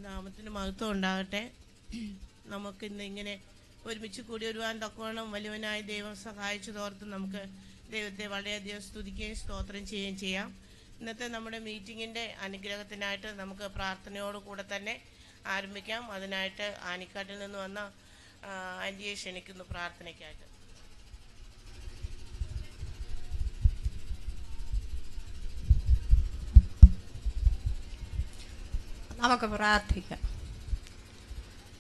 നാമത്തിന് മഹത്വം ഉണ്ടാകട്ടെ. നമുക്കിന്ന് ഇങ്ങനെ ഒരുമിച്ച് കൂടി വരുവാൻ തക്കവണ്ണം വലിയവനായ ദൈവം സഹായിച്ചു തോർത്ത് നമുക്ക് ദൈവത്തെ വളരെയധികം സ്തുതിക്കുകയും സ്തോത്രം ചെയ്യുകയും ചെയ്യാം. ഇന്നത്തെ നമ്മുടെ മീറ്റിങ്ങിൻ്റെ അനുഗ്രഹത്തിനായിട്ട് നമുക്ക് പ്രാർത്ഥനയോടുകൂടെ തന്നെ ആരംഭിക്കാം. അതിനായിട്ട് ആനിക്കാട്ടിൽ നിന്ന് വന്ന ആൻറ്റിയെ ക്ഷണിക്കുന്നു പ്രാർത്ഥനയ്ക്കായിട്ട്. നമുക്ക് പ്രാർത്ഥിക്കാം.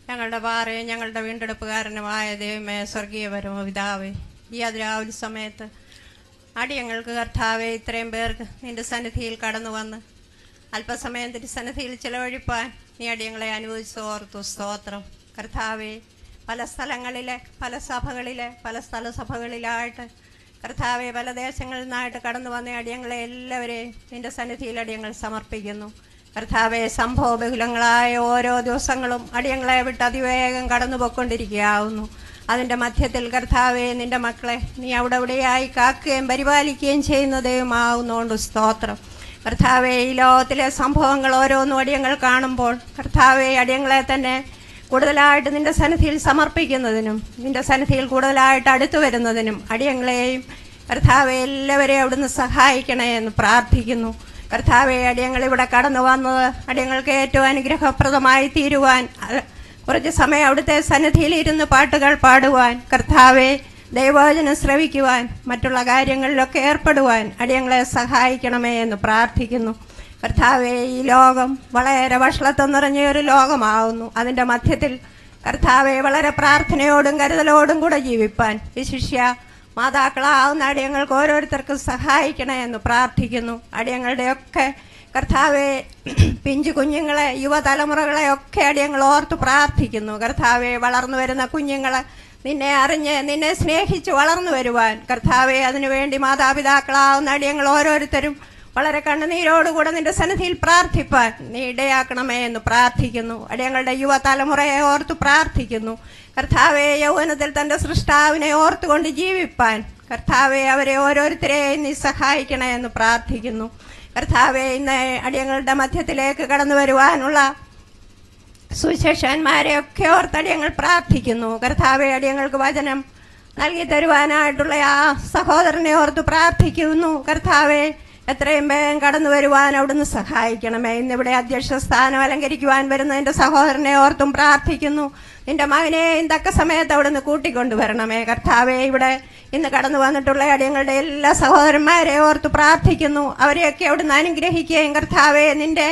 ഞങ്ങളുടെ പാറയും ഞങ്ങളുടെ വീണ്ടെടുപ്പുകാരനുമായ ദൈവമേ, സ്വർഗീയപരമ പിതാവേ, ഈ അതിരാവിലെ സമയത്ത് അടിയങ്ങൾക്ക് കർത്താവെ ഇത്രയും പേർക്ക് നിൻ്റെ സന്നിധിയിൽ കടന്നു വന്ന് അല്പസമയം തിരുസന്നിധിയിൽ ചിലവഴിപ്പാൻ നീ അടിയങ്ങളെ അനുവദിച്ച് ഓർത്തു സ്തോത്രം. കർത്താവെ, പല സ്ഥലങ്ങളിലെ പല സഭകളിലെ പല സ്ഥലസഭകളിലായിട്ട് കർത്താവെ പല ദേശങ്ങളിൽ നിന്നായിട്ട് കടന്നു വന്ന അടിയങ്ങളെ എല്ലാവരെയും നിൻ്റെ സന്നിധിയിൽ അടിയങ്ങൾ സമർപ്പിക്കുന്നു. കർത്താവെ, സംഭവബഹുലങ്ങളായ ഓരോ ദിവസങ്ങളും അടിയങ്ങളെ വിട്ട് അതിവേഗം കടന്നു പോയിക്കൊണ്ടിരിക്കുകയാവുന്നു. അതിൻ്റെ മധ്യത്തിൽ കർത്താവെ, നിൻ്റെ മക്കളെ നീ അവിടെ ഇവിടെയായി കാക്കുകയും പരിപാലിക്കുകയും ചെയ്യുന്ന ദൈവമാവുന്നതുകൊണ്ട് സ്തോത്രം. കർത്താവെ, ഈ ലോകത്തിലെ സംഭവങ്ങൾ ഓരോന്നും അടിയങ്ങൾ കാണുമ്പോൾ കർത്താവെ, അടിയങ്ങളെ തന്നെ കൂടുതലായിട്ട് നിൻ്റെ സന്നിധിയിൽ സമർപ്പിക്കുന്നതിനും നിൻ്റെ സന്നിധിയിൽ കൂടുതലായിട്ട് അടുത്തു വരുന്നതിനും അടിയങ്ങളെയും കർത്താവെ എല്ലാവരെയും അവിടുന്ന് സഹായിക്കണേ എന്ന് പ്രാർത്ഥിക്കുന്നു. കർത്താവെ, അടിയങ്ങളിവിടെ കടന്നു വന്നത് അടിയങ്ങൾക്ക് ഏറ്റവും അനുഗ്രഹപ്രദമായി തീരുവാൻ, കുറച്ച് സമയം അവിടുത്തെ സന്നിധിയിൽ ഇരുന്ന് പാട്ടുകൾ പാടുവാൻ, കർത്താവെ ദൈവവചനം ശ്രവിക്കുവാൻ, മറ്റുള്ള കാര്യങ്ങളിലൊക്കെ ഏർപ്പെടുവാൻ അടിയങ്ങളെ സഹായിക്കണമേ എന്ന് പ്രാർത്ഥിക്കുന്നു. കർത്താവെ, ഈ ലോകം വളരെ വഷളത്വം നിറഞ്ഞ ഒരു ലോകമാവുന്നു. അതിൻ്റെ മധ്യത്തിൽ കർത്താവെ വളരെ പ്രാർത്ഥനയോടും കരുതലോടും കൂടെ ജീവിപ്പാൻ വിശിഷ്യ മാതാക്കളാവുന്ന അടിയങ്ങൾക്ക് ഓരോരുത്തർക്കും സഹായിക്കണേ എന്ന് പ്രാർത്ഥിക്കുന്നു. അടിയങ്ങളുടെയൊക്കെ കർത്താവെ പിഞ്ചു കുഞ്ഞുങ്ങളെ, യുവതലമുറകളെ ഒക്കെ അടിയങ്ങൾ ഓർത്ത് പ്രാർത്ഥിക്കുന്നു. കർത്താവെ, വളർന്നു വരുന്ന കുഞ്ഞുങ്ങളെ നിന്നെ അറിഞ്ഞ് നിന്നെ സ്നേഹിച്ച് വളർന്നു വരുവാൻ കർത്താവെ അതിനുവേണ്ടി മാതാപിതാക്കളാവുന്ന അടിയങ്ങൾ ഓരോരുത്തരും വളരെ കണ്ണുനീരോടുകൂടെ നിന്റെ സന്നിധിയിൽ പ്രാർത്ഥിപ്പാൻ നീ ഇടയാക്കണമേ എന്ന് പ്രാർത്ഥിക്കുന്നു. അടിയങ്ങളുടെ യുവതലമുറയെ ഓർത്ത് പ്രാർത്ഥിക്കുന്നു. കർത്താവെ, യൗവനത്തിൽ തൻ്റെ സൃഷ്ടാവിനെ ഓർത്തുകൊണ്ട് ജീവിപ്പാൻ കർത്താവെ അവരെ ഓരോരുത്തരെയും നീ സഹായിക്കണേ എന്ന് പ്രാർത്ഥിക്കുന്നു. കർത്താവെ, ഇന്ന് അടിയങ്ങളുടെ മധ്യത്തിലേക്ക് കടന്നു വരുവാനുള്ള സുവിശേഷന്മാരെയൊക്കെ ഓർത്ത് അടിയങ്ങൾ പ്രാർത്ഥിക്കുന്നു. കർത്താവെ, അടിയങ്ങൾക്ക് വചനം നൽകി തരുവാനായിട്ടുള്ള ആ സഹോദരനെ ഓർത്ത് പ്രാർത്ഥിക്കുന്നു. കർത്താവെ, എത്രയും വേഗം കടന്നു വരുവാൻ അവിടുന്ന് സഹായിക്കണമേ. ഇന്നിവിടെ അധ്യക്ഷ സ്ഥാനം അലങ്കരിക്കുവാൻ വരുന്ന എൻ്റെ സഹോദരനെ ഓർത്തും പ്രാർത്ഥിക്കുന്നു. നിൻ്റെ മകനെയും തക്ക സമയത്ത് അവിടുന്ന് കൂട്ടിക്കൊണ്ടുവരണമേ. കർത്താവെ, ഇവിടെ ഇന്ന് കടന്നു വന്നിട്ടുള്ള അടിയങ്ങളുടെ എല്ലാ സഹോദരന്മാരെ ഓർത്ത് പ്രാർത്ഥിക്കുന്നു. അവരെയൊക്കെ അവിടുന്ന് അനുഗ്രഹിക്കുകയും കർത്താവെ നിൻ്റെ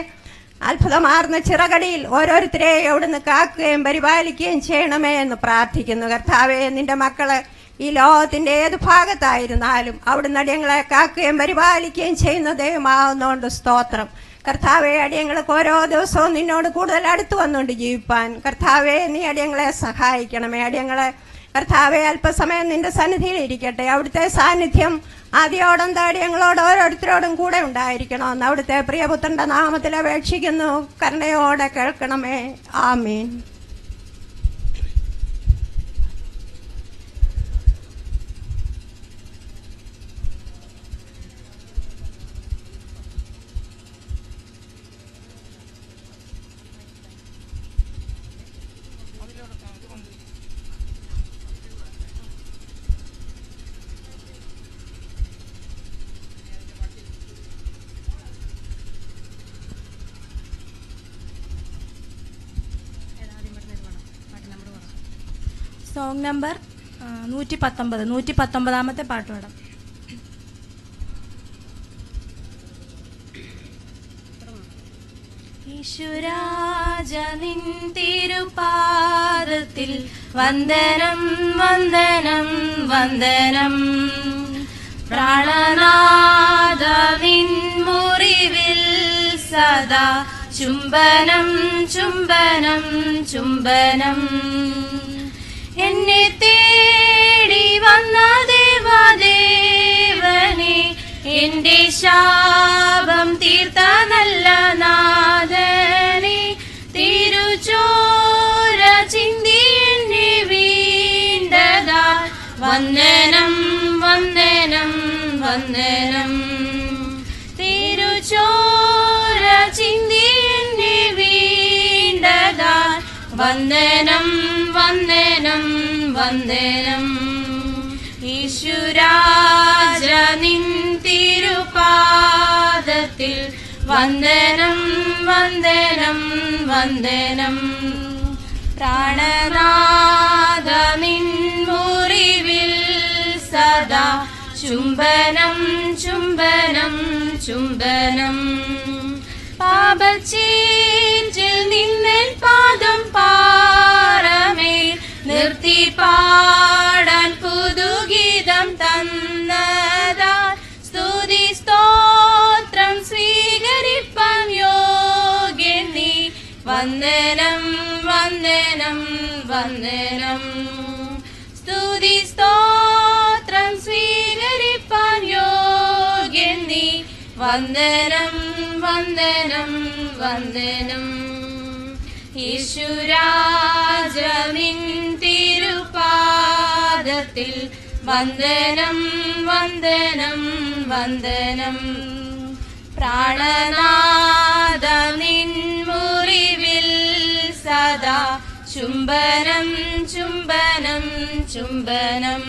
അത്ഭുതമാർന്ന ചിറകടിയിൽ ഓരോരുത്തരെയും അവിടുന്ന് കാക്കുകയും പരിപാലിക്കുകയും ചെയ്യണമേ എന്ന് പ്രാർത്ഥിക്കുന്നു. കർത്താവെ, നിൻ്റെ മക്കള് ഈ ലോകത്തിൻ്റെ ഏത് ഭാഗത്തായിരുന്നാലും അവിടുന്ന് അടിയങ്ങളെ കാക്കുകയും പരിപാലിക്കുകയും ചെയ്യുന്ന ദൈവമാവുന്നതുകൊണ്ട് സ്തോത്രം. കർത്താവെ, അടിയങ്ങൾക്ക് ഓരോ ദിവസവും നിന്നോട് കൂടുതൽ അടുത്ത് വന്നുകൊണ്ട് ജീവിപ്പാൻ കർത്താവെ നീ അടിയങ്ങളെ സഹായിക്കണമേ. അടിയങ്ങളെ കർത്താവെ അല്പസമയം നിന്റെ സന്നിധിയിൽ ഇരിക്കട്ടെ. അവിടുത്തെ സാന്നിധ്യം ആദ്യോടം അടിയങ്ങളോട് ഓരോരുത്തരോടും കൂടെ ഉണ്ടായിരിക്കണമെന്ന് അവിടുത്തെ പ്രിയപുത്രന്റെ നാമത്തിൽ അപേക്ഷിക്കുന്നു. കരുണയോടെ കേൾക്കണമേ. ആമീൻ. സോങ് നമ്പർ 119 പാട്ട് പാടാം. ഈശ്വരാജ നിൻ തിരുപാദത്തിൽ വന്ദനം വന്ദനം വന്ദനം. പ്രാണനാഥ നിൻ മുറിവിൽ സദാ ചുംബനം ചുംബനം ചുംബനം. എന്നെ തേടി വന്ന ദേവദേവനെ, എന്റെ ശാപം തീർത്ത നല്ല നാഥനെ, തിരുചോര ചിന്തി എന്നെ വീണ്ടതാ വന്ദനം വന്ദനം വന്ദനം. തിരുചോര ചിന്തി എന്നെ വീണ്ട വന്ദനം വന്ദനം വന്ദനം. യേശുരാജ നിൻ തിരുപാദത്തിൽ വന്ദനം വന്ദനം വന്ദനം. പ്രാണനാഥ നിൻ മുറിവിൽ സദാ ചുംബനം ചുംബനം ചുംബനം. പാപച്ചേറ്റിൽ നിന്നൻ പാദം പാറമേൽ നിർത്തി പാടാൻ പുതുഗീതം തന്നതാ സ്തുതി സ്തോത്രം സ്വീകരിപ്പാൻ യോഗ്യൻ നീ. വന്ദനം വന്ദനം വന്ദനം. സ്തുതി സ്തോത്രം സ്വീകരിപ്പാൻ യോഗ്യൻ നീ. വന്ദനം വന്ദനം വന്ദനം. യേശുരാജ നിൻ തിരുപാദത്തിൽ വന്ദനം വന്ദനം വന്ദനം. പ്രാണനാഥ നിൻ മുറിവിൽ സദാ ചുംബനം ചുംബനം ചുംബനം.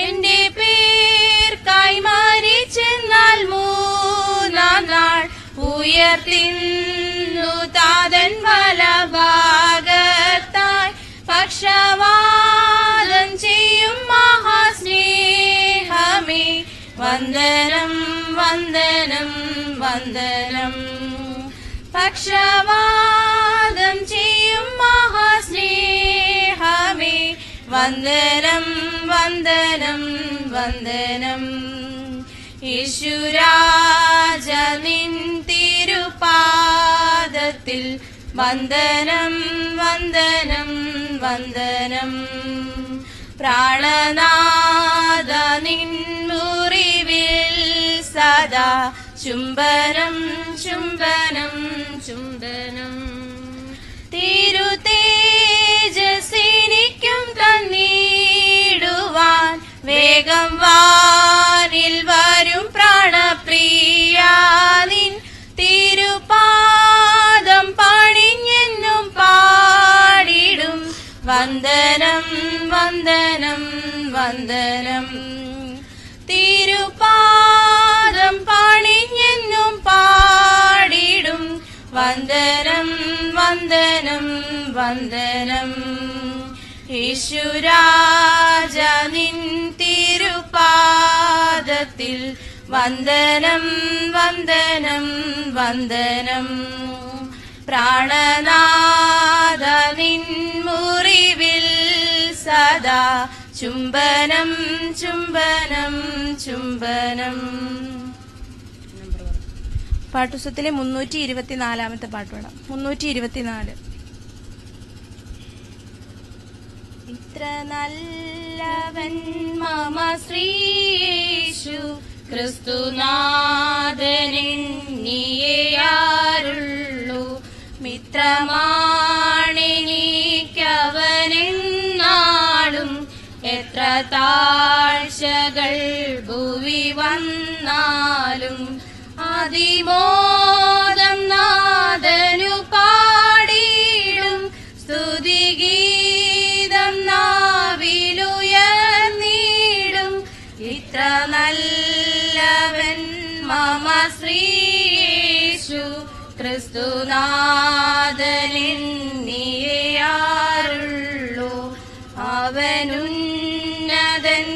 എന്റെ പേർക്കായി മരിച്ചെന്നാൽ മൂന്നാം നാൾ ഉയർത്തിന്നു താതൻ വലഭാഗത്തായി. പക്ഷവാദം ചെയ്യും മഹാസ്നേഹമേ വന്ദനം വന്ദനം വന്ദനം. പക്ഷവാദം ചെയ്യും മഹാസ്നേഹമേ വന്ദനം വന്ദനം വന്ദനം. യേശുരാജ നിൻ തിരുപാദത്തിൽ വന്ദനം വന്ദനം വന്ദനം. പ്രാണനാഥ നിൻ മുറിവിൽ സദാ ചുംബനം ചുംബനം ചുംബനം. തിരുതേജസ്സിനിക്കും തന്നിടുവാൻ വേഗം വാനിൽ വരും പ്രാണപ്രിയ നിൻ. തിരുപാദം പണിഞ്ഞെന്നും പാടിടും വന്ദനം വന്ദനം വന്ദനം. തിരുപാദം പണിഞ്ഞെന്നും പാടിടും വന്ദനം വന്ദനം വന്ദനം. യേശുരാജ നിൻ തിരുപാദത്തിൽ വന്ദനം വന്ദനം വന്ദനം. പ്രാണനാഥ നിൻ മുറിവിൽ സദാ ചുംബനം ചുംബനം ചുംബനം. പാട്ടുസത്തിലെ 324 പാട്ട് പാടാം. 324. ഇത്ര നല്ലവൻ മമ ശ്രീയേശു ക്രിസ്തുനാഥനെന്നിയാരുള്ളൂ. മിത്രമാണെനിക്കവനെന്നാളും എത്ര താഴ്ചകൾ ഭുവി വന്നാലും. അതിമോദം നാദനു പാടിയിടും സ്തുതിഗീതം നാവിലുയർന്നിടും. ഇത്ര നല്ലവൻ മമ ശ്രീയേശു ക്രിസ്തുനാഥനെന്നിയാരുള്ളൂ. അവനുന്നതൻ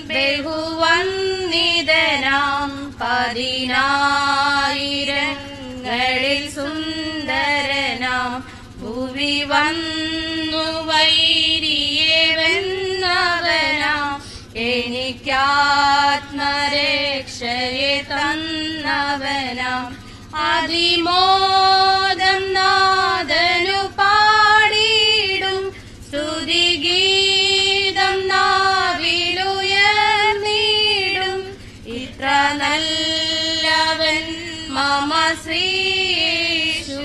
ബഹുവന്ദിതനാം 10,000ങ്ങളിൽ സുന്ദരനാം. ഭുവി വന്നു വൈരിയെ വെന്നവനാം. എനിക്കാത്മരക്ഷയെ തന്നവനാം. അതിമോദം നാദനു പാടിയിടും സ്തുതിഗീതം നാവിലുയർന്നിടും. ഇത്ര നല്ലവൻ മമ ശ്രീയേശു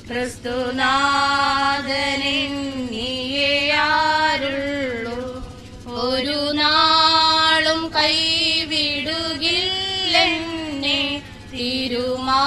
ക്രിസ്തുനാഥനെന്നിയാരുള്ളൂ. ഒരു നാളും കൈവിടുകില്ലെന്നെ തിരുമാ